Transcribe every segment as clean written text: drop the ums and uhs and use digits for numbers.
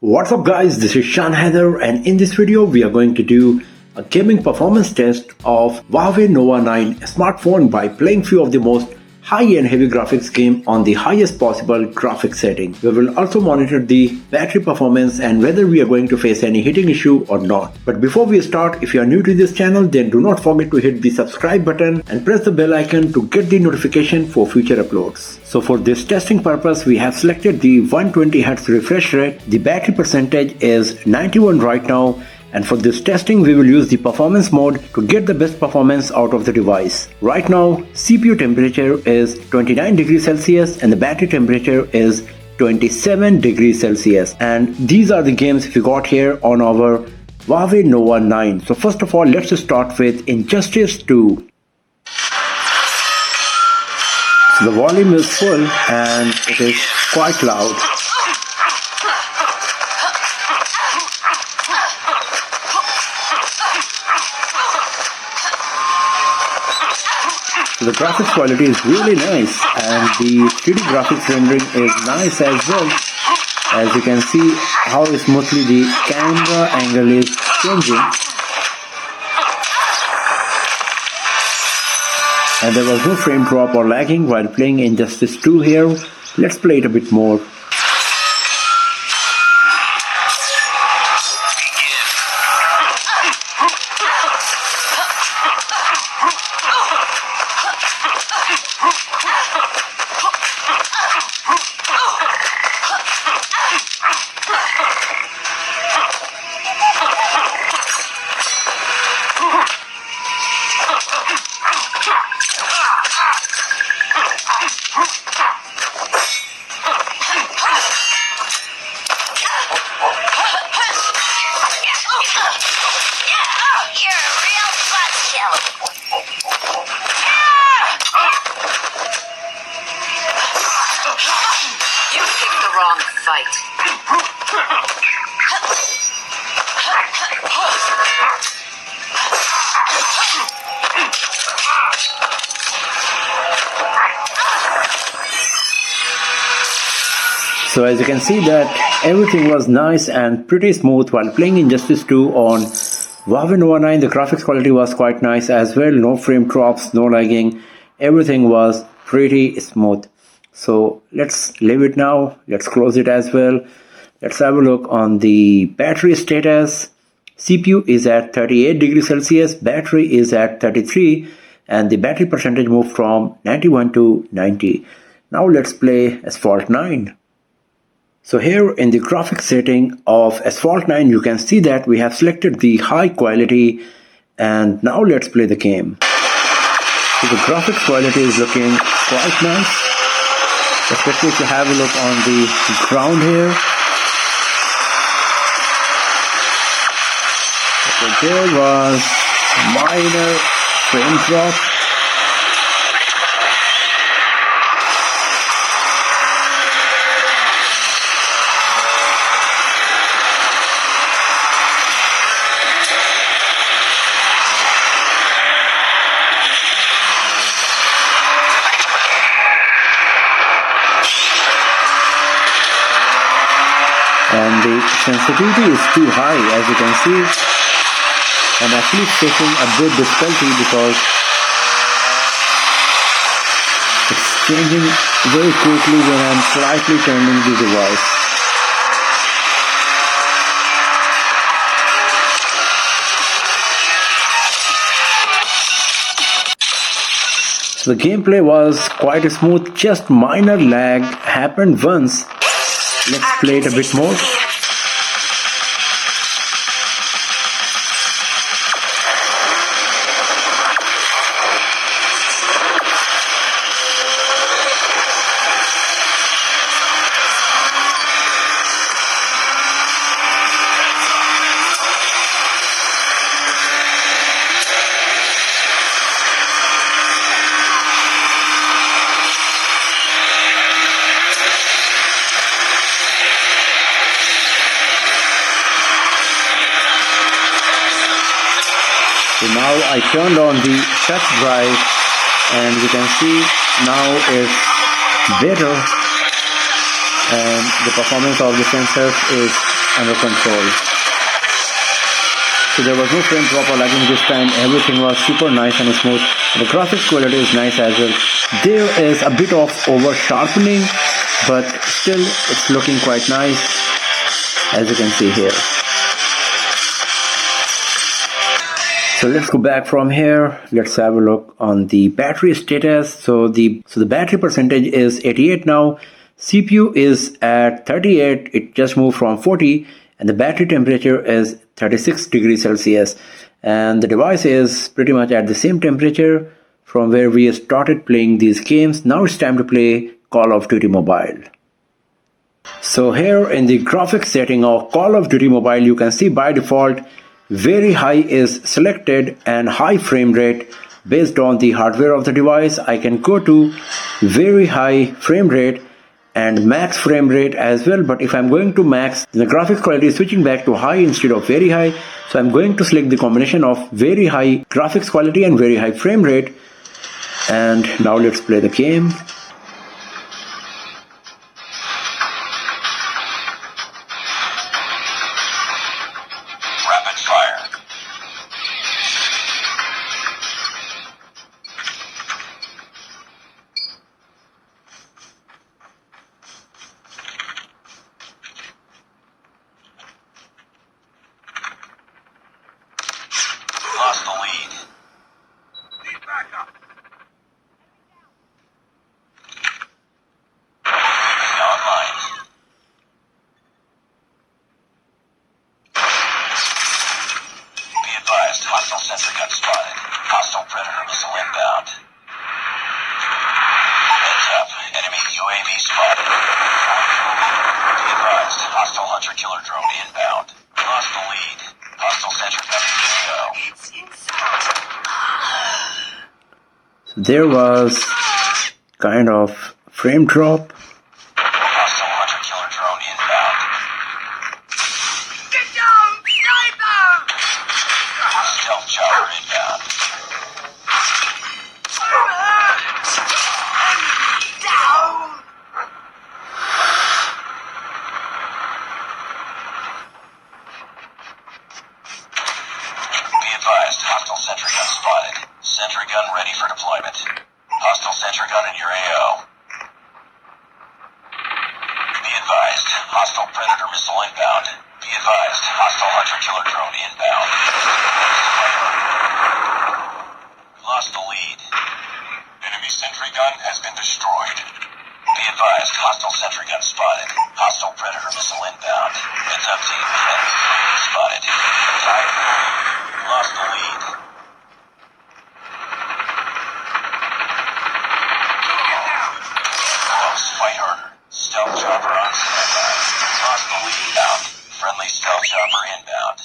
What's up guys, this is Shan Heather and in this video we are going to do a gaming performance test of Huawei Nova 9 smartphone by playing few of the most high-end heavy graphics game on the highest possible graphics setting. We will also monitor the battery performance and whether we are going to face any heating issue or not. But before we start, if you are new to this channel, then do not forget to hit the subscribe button and press the bell icon to get the notification for future uploads. So for this testing purpose, we have selected the 120Hz refresh rate. The battery percentage is 91 right now. And for this testing, we will use the performance mode to get the best performance out of the device. Right now, CPU temperature is 29 degrees Celsius and the battery temperature is 27 degrees Celsius. And these are the games we got here on our Huawei Nova 9. So first of all, let's start with Injustice 2. So the volume is full and it is quite loud. So the graphics quality is really nice and the 3D graphics rendering is nice as well. As you can see how smoothly the camera angle is changing. And there was no frame drop or lagging while playing Injustice 2 here. Let's play it a bit more. You picked the wrong fight. So as you can see that everything was nice and pretty smooth while playing Injustice 2 on Huawei Nova 9. The graphics quality was quite nice as well. No frame drops, no lagging. Everything was pretty smooth. So let's leave it now. Let's close it as well. Let's have a look on the battery status. CPU is at 38 degrees Celsius. Battery is at 33 and the battery percentage moved from 91 to 90. Now let's play Asphalt 9. So here in the graphics setting of Asphalt 9, you can see that we have selected the high quality and now let's play the game. So the graphics quality is looking quite nice, especially if you have a look on the ground here. So there was minor frame drop. And the sensitivity is too high, as you can see. I'm actually facing a bit difficulty because it's changing very quickly when I'm slightly turning the device. So the gameplay was quite smooth, just minor lag happened once. Let's play it a bit more. So now I turned on the touch drive and you can see now it's better and the performance of the sensors is under control. So there was no frame drop or lagging this time. Everything was super nice and smooth. And the graphics quality is nice as well. There is a bit of over sharpening, but still it's looking quite nice, as you can see here. So let's go back from here. Let's have a look on the battery status. So the battery percentage is 88 now. CPU is at 38. It just moved from 40, and the battery temperature is 36 degrees Celsius. And the device is pretty much at the same temperature from where we started playing these games. Now it's time to play Call of Duty Mobile. So here in the graphics setting of Call of Duty Mobile, you can see by default very high is selected and high frame rate based on the hardware of the device. I can go to very high frame rate and max frame rate as well, but if I'm going to max, the graphics quality is switching back to high instead of very high. So I'm going to select the combination of very high graphics quality and very high frame rate. And now let's play the game. Rapid fire. Lost the lead. Need backup. Online. Be advised, hostile sentry gun spotted. Hostile predator missile inbound. Heads up, enemy UAV spotted. Be advised, hostile hunter-killer drone inbound. Lost the lead. Hostile sentry gun AO. So there was kind of frame drop. Hostile hunter-killer drone inbound. Get down, sniper! Stealth chopper inbound. Down! Be advised, hostile sentry gun spotted. Sentry gun ready for deployment. Hostile sentry gun in your AO. Be advised, hostile predator missile inbound. Be advised, hostile hunter-killer drone inbound. We lost the lead. Enemy sentry gun has been destroyed. Be advised, hostile sentry gun spotted. Hostile predator missile inbound. Heads up team, enemy UAV spotted. Tied. Lost the lead. Close, fight harder. Stealth chopper on standby. Lost the lead out. Friendly stealth chopper inbound.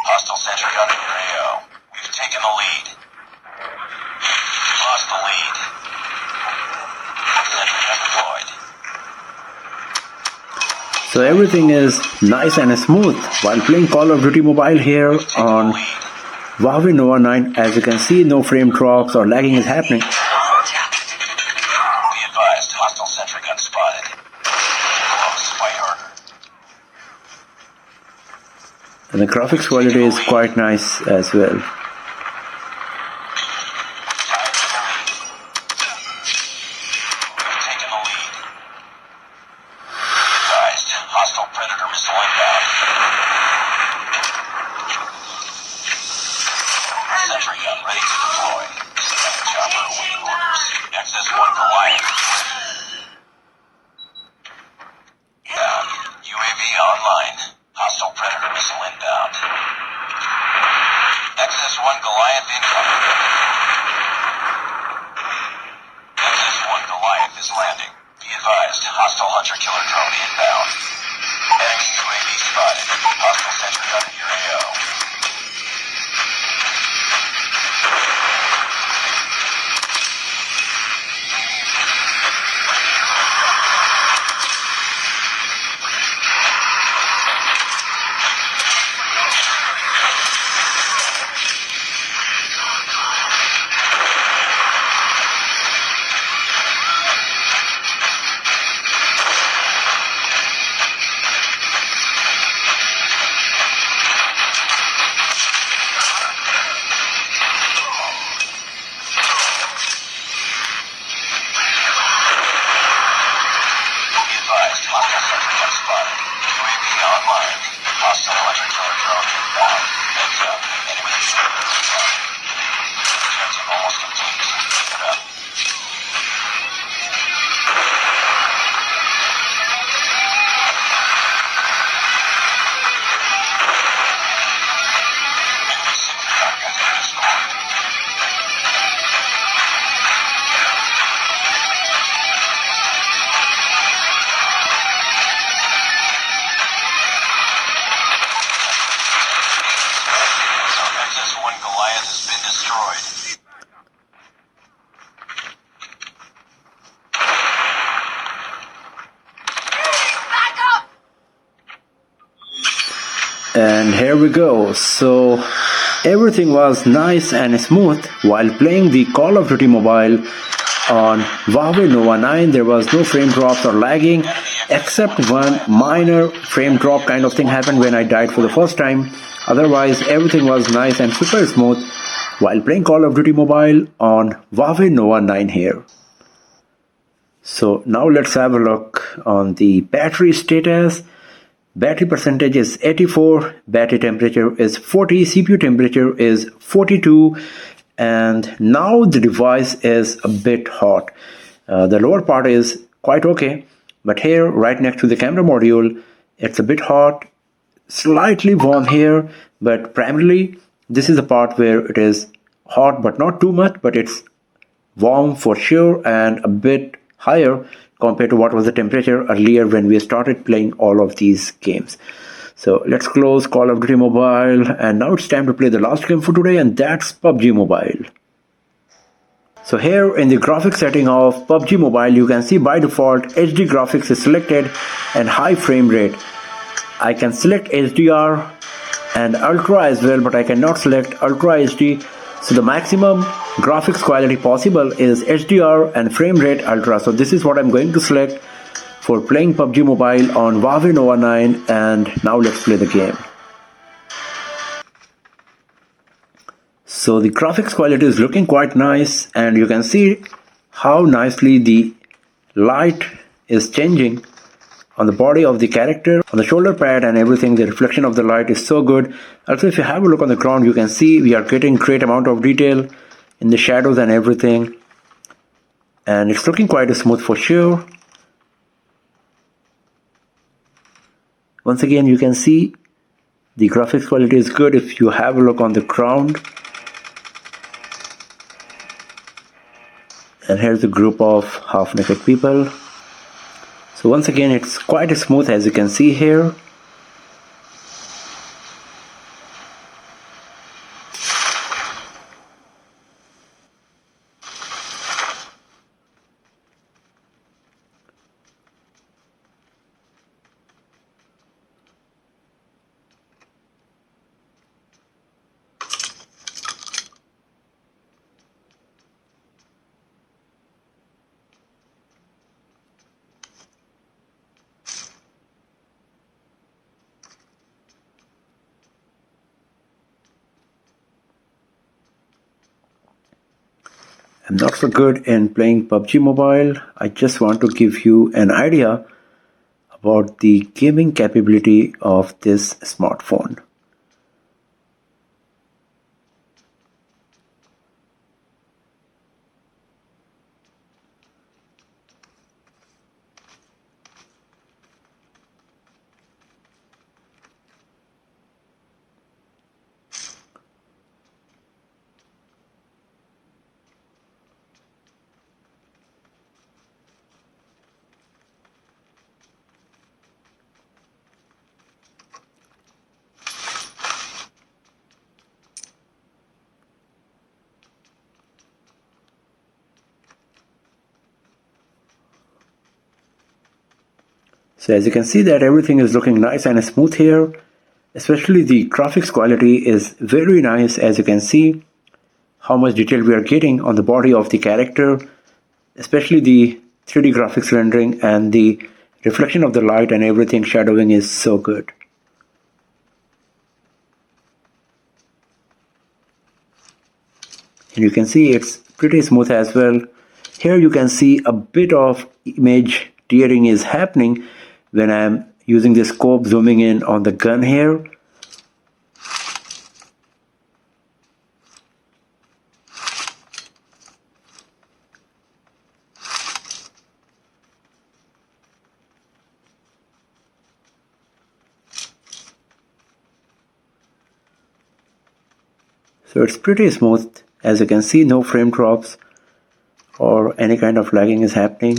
Hostile sentry gun in your AO. We've taken the lead. Lost the lead. Sentry gun deployed. So everything is nice and smooth while playing Call of Duty Mobile here on Huawei Nova 9. As you can see, no frame drops or lagging is happening. Be advised, hostile sentry gun spotted. Close, fight harder. And the graphics quality is quite nice as well. We've taken the lead. Advised, hostile predator missile inbound. Sentry gun ready to deploy. Stealth chopper awaiting orders. XS-1 Goliath. Down. UAV online. Hostile predator missile inbound. XS-1 Goliath incoming. XS-1 Goliath is landing. Be advised, hostile hunter-killer drone inbound. Enemy UAV spotted. Hostile sentry gun in your AO. online. Hostile electric killer drone inbound. Heads up. Enemy sentry spotted. Objective almost complete. Keep it up. Enemy sentry gun has been destroyed. XS-1 Goliath has been destroyed. Back up! And here we go. So everything was nice and smooth while playing the Call of Duty Mobile on Huawei Nova 9. There was no frame drops or lagging, except one minor frame drop kind of thing happened when I died for the first time. Otherwise everything was nice and super smooth while playing Call of Duty Mobile on Huawei Nova 9 here. So now let's have a look on the battery status. Battery percentage is 84, battery temperature is 40, CPU temperature is 42, and now the device is a bit hot. The lower part is quite okay, but here right next to the camera module it's a bit hot, slightly warm here, but primarily this is the part where it is hot but not too much, but it's warm for sure and a bit higher compared to what was the temperature earlier when we started playing all of these games. So let's close Call of Duty Mobile, and now it's time to play the last game for today, and that's PUBG Mobile. So here in the graphics setting of PUBG Mobile, you can see by default HD graphics is selected and high frame rate. I can select HDR and Ultra as well, but I cannot select Ultra HD. So the maximum graphics quality possible is HDR and frame rate Ultra. So this is what I'm going to select for playing PUBG Mobile on Huawei Nova 9, and now let's play the game. So the graphics quality is looking quite nice, and you can see how nicely the light is changing on the body of the character, on the shoulder pad and everything. The reflection of the light is so good. Also, if you have a look on the ground, you can see we are getting great amount of detail in the shadows and everything, and it's looking quite smooth for sure. Once again, you can see the graphics quality is good if you have a look on the ground. And here's a group of half-naked people. So once again, it's quite smooth as you can see here. I'm not so good in playing PUBG Mobile. I just want to give you an idea about the gaming capability of this smartphone. So as you can see that everything is looking nice and smooth here, especially the graphics quality is very nice. As you can see how much detail we are getting on the body of the character, especially the 3D graphics rendering and the reflection of the light and everything, shadowing is so good. And you can see it's pretty smooth as well. Here you can see a bit of image tearing is happening when I'm using the scope, zooming in on the gun here. So it's pretty smooth. As you can see, no frame drops or any kind of lagging is happening.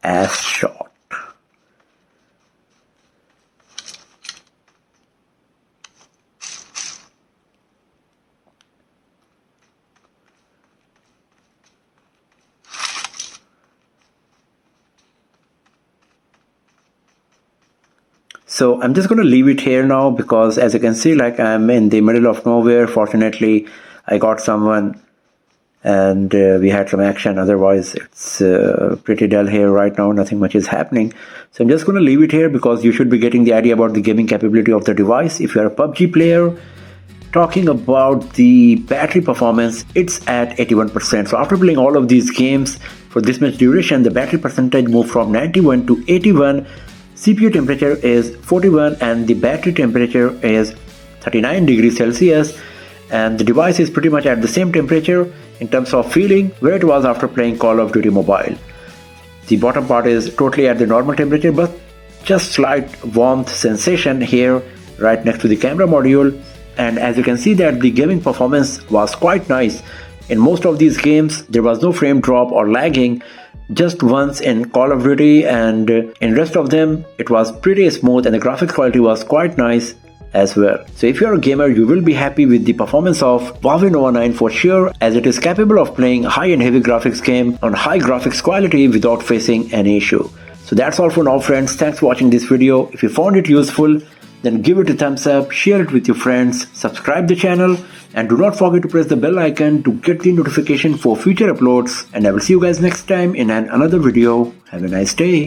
Asphalt. So I'm just going to leave it here now, because as you can see, like, I'm in the middle of nowhere. Fortunately, I got someone and we had some action. Otherwise, it's pretty dull here right now. Nothing much is happening. So I'm just going to leave it here, because you should be getting the idea about the gaming capability of the device. If you're a PUBG player, talking about the battery performance, it's at 81%. So after playing all of these games for this much duration, the battery percentage moved from 91 to 81. CPU temperature is 41 and the battery temperature is 39 degrees Celsius, and the device is pretty much at the same temperature in terms of feeling where it was after playing Call of Duty Mobile. The bottom part is totally at the normal temperature, but just slight warmth sensation here right next to the camera module. And as you can see that the gaming performance was quite nice. In most of these games there was no frame drop or lagging, just once in Call of Duty, and in rest of them it was pretty smooth and the graphics quality was quite nice as well. So if you're a gamer, you will be happy with the performance of Huawei Nova 9 for sure, as it is capable of playing high and heavy graphics game on high graphics quality without facing any issue. So that's all for now, friends. Thanks for watching this video. If you found it useful, then give it a thumbs up, share it with your friends, subscribe the channel, and do not forget to press the bell icon to get the notification for future uploads. And I will see you guys next time in another video. Have a nice day.